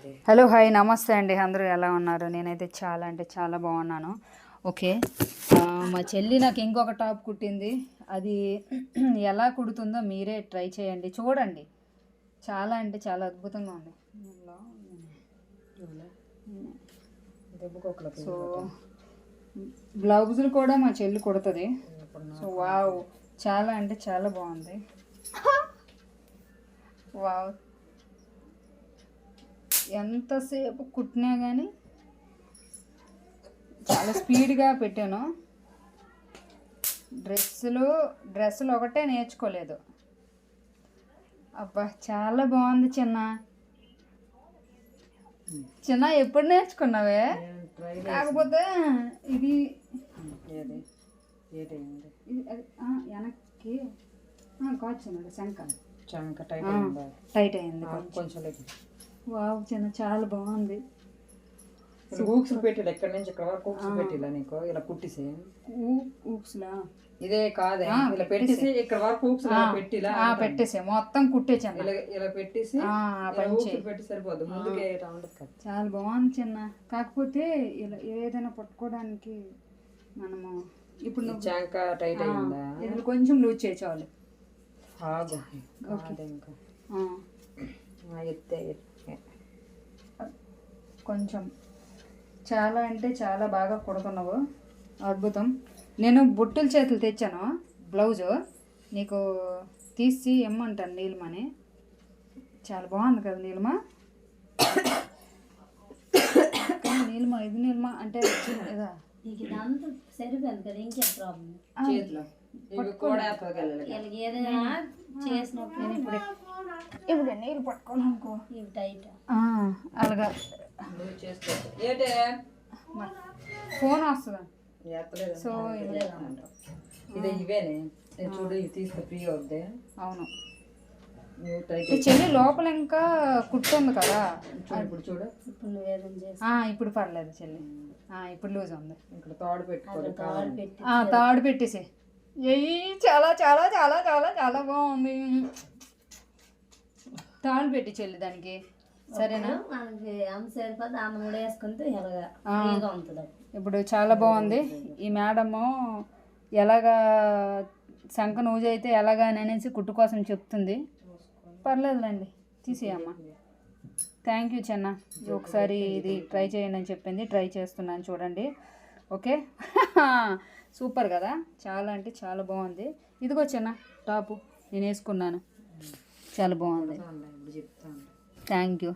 Hello hi నమస్తే అండి, అందరూ ఎలా ఉన్నారు? నేనైతే చాలా అంటే చాలా బాగున్నాను. ఓకే, మా చెల్లి నాకు ఇంకొక టాప్ కుట్టింది. అది ఎలా కుడుతుందో మీరే ట్రై చేయండి, చూడండి. చాలా అంటే చాలా అద్భుతంగా ఉంది. సో బ్లౌజులు కూడా మా చెల్లి కుడుతుంది. సో వావ్, చాలా అంటే చాలా బాగుంది. వావ్, ఎంతసేపు కుట్టినా కానీ చాలా స్పీడ్గా పెట్టాను. డ్రెస్సులు ఒకటే నేర్చుకోలేదు. అబ్బా చాలా బాగుంది చిన్న ఎప్పుడు నేర్చుకున్నావే? కాకపోతే ఇది వెనక్కి కాచున్నాడు, శంక టైట్ అయింది కొంచెం. వావ్ చిన్న చాలా బాగుంది. ఊక్స్ పెట్టిలా ఎక్కడి నుంచి ఇక్కడ వరకు ఊక్స్ పెట్టిలా నీకు ఇలా కుట్టిసి ఊక్స్లా ఇదే కాదే ఇలా పెట్టేసి ఇక్కడ వరకు ఊక్స్ పెట్టిలా పెట్టేసి మొత్తం కుట్టేసాను. ఇలా పెట్టేసి పెట్టి సరిపోదు, ముందుకే ఉండదు కదా. చాలా బాగుంది చిన్న. కాకపోతే ఇలా ఏదైనా పట్టుకోవడానికి మనము ఇప్పుడు చాంక టైట్ అయిందా, ఇది కొంచెం లూజ్ చేసేవాళ్ళు. ఎత్తే కొంచెం చాలా అంటే చాలా బాగా కుడుతున్నావు, అద్భుతం. నేను బొట్టుల చేతులు తెచ్చాను బ్లౌజు, నీకు తీసి ఇమ్మంటాను నీలిమని. చాలా బాగుంది కదా నీలిమ. నీలిమ ఇది నీలిమ అంటే ఇదా ఇప్పుడు నీళ్ళు పట్టుకోవాలనుకో అలాగా ఫోన్ వస్తుంది. సో ఇదే ఇవేనే చూడు, ఇవి తీస్తే ఫ్రీ అవుద్ది. అవును, చెల్లి లోపల ఇంకా కుట్టుంది కదా. ఇప్పుడు చూడు, ఇప్పుడు పర్లేదు చెల్లి, ఇప్పుడు లూజ్ ఉంది. ఇక్కడ తాడు పెట్టుకోవాలి, తాడు పెట్టేసి చాలా చాలా చాలా చాలా చాలా బాగుంది. తాడు పెట్టి చెల్లి దానికి, సరేనా? ఇప్పుడు చాలా బాగుంది. ఈ మేడము ఎలాగా శంఖ నూజు అయితే ఎలాగా అని అనేసి కుట్టు కోసం చెప్తుంది. పర్లేదులేండి, తీసేయమ్మా. థ్యాంక్ యూ చిన్న, ఒకసారి ఇది ట్రై చేయండి అని చెప్పింది, ట్రై చేస్తున్నాను చూడండి. ఓకే సూపర్ కదా, చాలా అంటే చాలా బాగుంది. ఇదిగో చిన్న టాపు నేను వేసుకున్నాను, చాలా బాగుంది. Thank you.